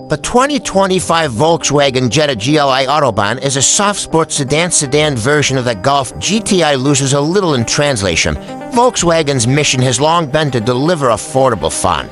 The 2025 Volkswagen Jetta GLI Autobahn is a soft sports sedan version of the Golf. GTI loses a little in translation. Volkswagen's mission has long been to deliver affordable fun.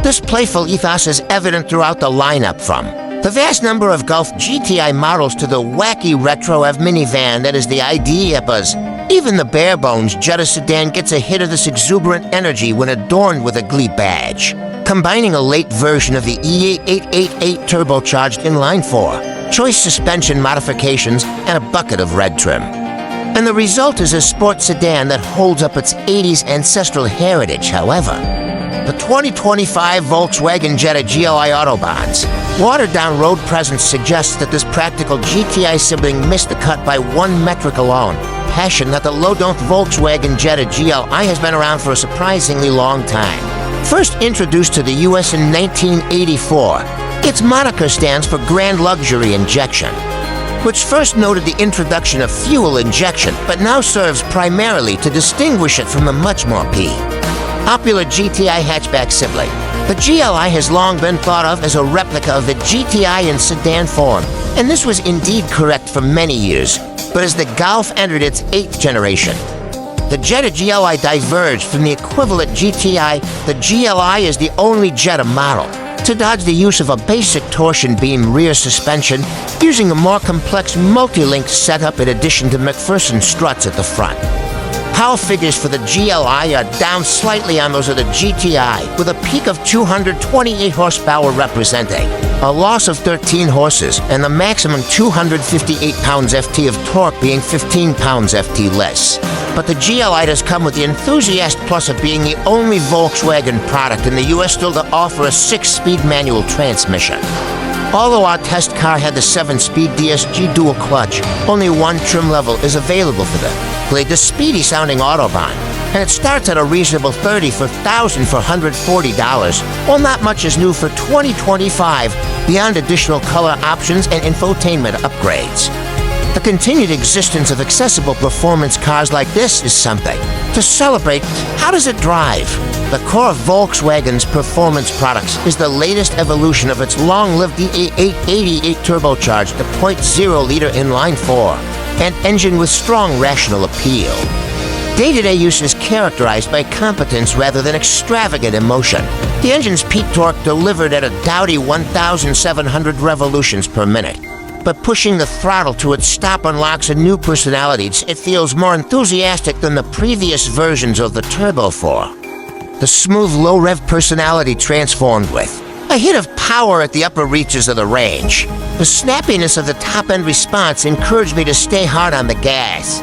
This playful ethos is evident throughout the lineup, from the vast number of Golf GTI models to the wacky retro EV minivan that is the idea buzz. Even the bare-bones Jetta sedan gets a hit of this exuberant energy when adorned with a GLI badge, combining a late version of the E8888 turbocharged inline-4, choice suspension modifications, and a bucket of red trim. And the result is a sports sedan that holds up its 80s ancestral heritage. However, the 2025 Volkswagen Jetta GLI Autobahn's watered-down road presence suggests that this practical GTI sibling missed the cut by one metric alone: passion. That the low-down Volkswagen Jetta GLI has been around for a surprisingly long time. First introduced to the U.S. in 1984, its moniker stands for Grand Luxury Injection, which first noted the introduction of fuel injection, but now serves primarily to distinguish it from the much more popular GTI hatchback sibling. The GLI has long been thought of as a replica of the GTI in sedan form, and this was indeed correct for many years. But as the Golf entered its 8th generation, the Jetta GLI diverged from the equivalent GTI. The GLI is the only Jetta model to dodge the use of a basic torsion beam rear suspension, using a more complex multi-link setup in addition to McPherson struts at the front. Power figures for the GLI are down slightly on those of the GTI, with a peak of 228 horsepower representing a loss of 13 horses, and the maximum 258 pounds FT of torque being 15 pounds FT less. But the GLI does come with the enthusiast plus of being the only Volkswagen product in the US still to offer a 6-speed manual transmission. Although our test car had the 7-speed DSG dual clutch, only one trim level is available for the speedy-sounding Autobahn, and it starts at a reasonable $34,440. While not much is new for 2025 beyond additional color options and infotainment upgrades. The continued existence of accessible performance cars like this is something to celebrate. How does it drive? The core of Volkswagen's performance products is the latest evolution of its long-lived E8888 turbocharged 0.0-liter inline-4 and engine with strong rational appeal. Day-to-day use is characterized by competence rather than extravagant emotion. The engine's peak torque delivered at a doughty 1,700 revolutions per minute. But pushing the throttle to its stop unlocks a new personality. It feels more enthusiastic than the previous versions of the Turbo 4. The smooth low-rev personality transformed with a hit of power at the upper reaches of the range. The snappiness of the top-end response encouraged me to stay hard on the gas,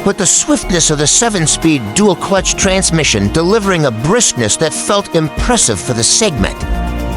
with the swiftness of the 7-speed dual-clutch transmission delivering a briskness that felt impressive for the segment.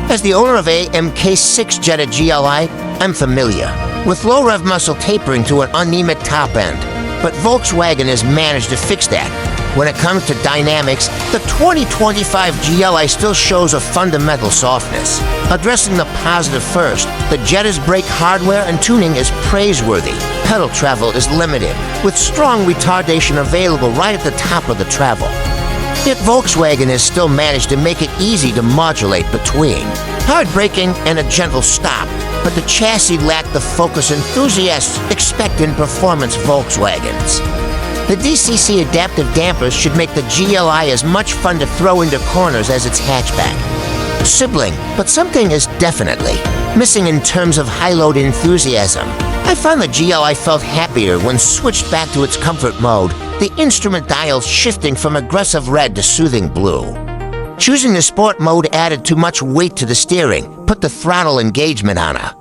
As the owner of a MK6 Jetta GLI, I'm familiar with low-rev muscle tapering to an anemic top end, but Volkswagen has managed to fix that. When it comes to dynamics, the 2025 GLI still shows a fundamental softness. Addressing the positive first, the Jetta's brake hardware and tuning is praiseworthy. Pedal travel is limited, with strong retardation available right at the top of the travel. Yet Volkswagen has still managed to make it easy to modulate between hard braking and a gentle stop, but the chassis lacked the focus enthusiasts expect in performance Volkswagens. The DCC adaptive dampers should make the GLI as much fun to throw into corners as its hatchback sibling, but something is definitely missing in terms of high-load enthusiasm. I found the GLI felt happier when switched back to its comfort mode, the instrument dials shifting from aggressive red to soothing blue. Choosing the sport mode added too much weight to the steering, put the throttle engagement on a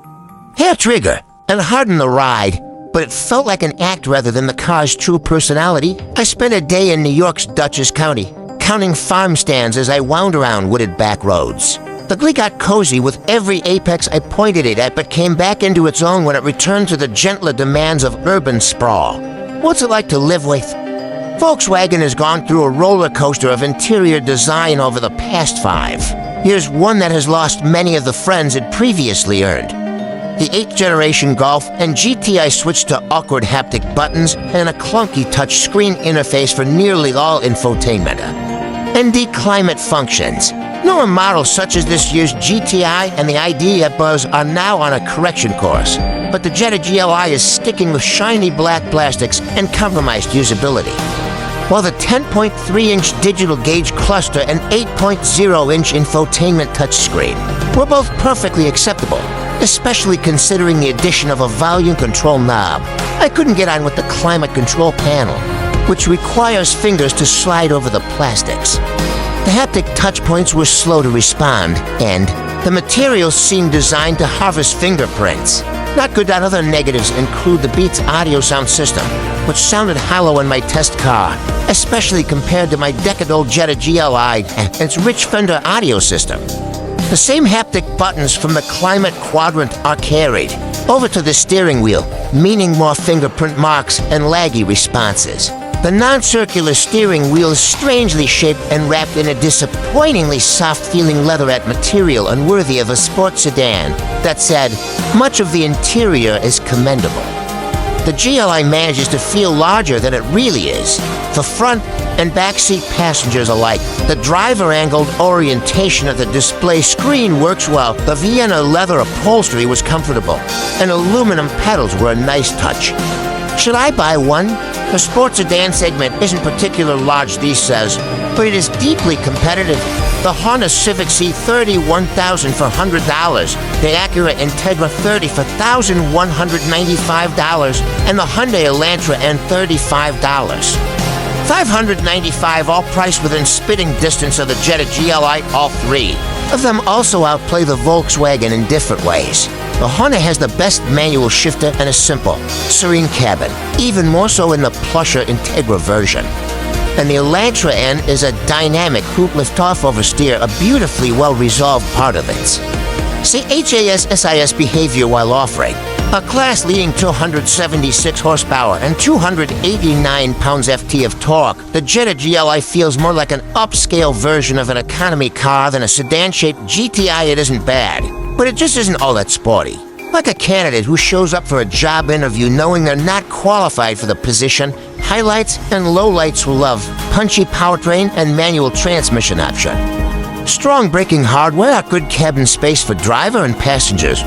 hair trigger, and hardened the ride, but it felt like an act rather than the car's true personality. I spent a day in New York's Dutchess County, counting farm stands as I wound around wooded back roads. The GLI got cozy with every apex I pointed it at, but came back into its own when it returned to the gentler demands of urban sprawl. What's it like to live with? Volkswagen has gone through a roller coaster of interior design over the past 5. Here's one that has lost many of the friends it previously earned. The 8th generation Golf and GTI switched to awkward haptic buttons and a clunky touchscreen interface for nearly all infotainment. ND climate functions. Newer models such as this year's GTI and the ID Buzz are now on a correction course, but the Jetta GLI is sticking with shiny black plastics and compromised usability. While the 10.3-inch digital gauge cluster and 8.0-inch infotainment touchscreen were both perfectly acceptable, especially considering the addition of a volume control knob, I couldn't get on with the climate control panel, which requires fingers to slide over the plastics. The haptic touchpoints were slow to respond, and the materials seemed designed to harvest fingerprints. Not good. Other negatives include the Beats audio sound system, which sounded hollow in my test car, especially compared to my decade-old Jetta GLI and its rich Fender audio system. The same haptic buttons from the Climate Quadrant are carried over to the steering wheel, meaning more fingerprint marks and laggy responses. The non-circular steering wheel is strangely shaped and wrapped in a disappointingly soft-feeling leatherette material unworthy of a sports sedan. That said, much of the interior is commendable. The GLI manages to feel larger than it really is. For front and backseat passengers alike, the driver-angled orientation of the display screen works well. The Vienna leather upholstery was comfortable, and aluminum pedals were a nice touch. Should I buy one? The sports sedan segment isn't particularly large these days, but it is deeply competitive. The Honda Civic Si $31,000 for $100, the Acura Integra $30,000 for $1,195, and the Hyundai Elantra N $35. $595, all priced within spitting distance of the Jetta GLI, all three of them also outplay the Volkswagen in different ways. The Honda has the best manual shifter and a simple, serene cabin, even more so in the plusher Integra version. And the Elantra N is a dynamic hoop lift-off oversteer, a beautifully well-resolved part of it. See HAS-SIS behavior while off-road. A class-leading 276 horsepower and 289 pounds-ft of torque, the Jetta GLI feels more like an upscale version of an economy car than a sedan-shaped GTI. It isn't bad, but it just isn't all that sporty. Like a candidate who shows up for a job interview knowing they're not qualified for the position, highlights and lowlights will love punchy powertrain and manual transmission option. Strong braking hardware, good cabin space for driver and passengers.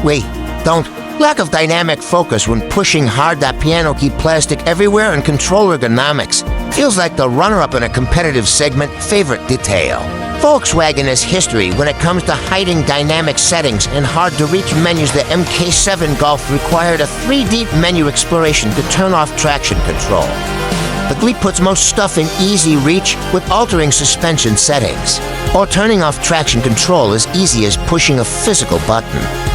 Lack of dynamic focus when pushing hard. That piano key plastic everywhere and control ergonomics feels like the runner-up in a competitive segment favorite detail. Volkswagen has history when it comes to hiding dynamic settings and hard-to-reach menus. The MK7 Golf required a 3D menu exploration to turn off traction control. The GLI puts most stuff in easy reach with altering suspension settings, or turning off traction control as easy as pushing a physical button.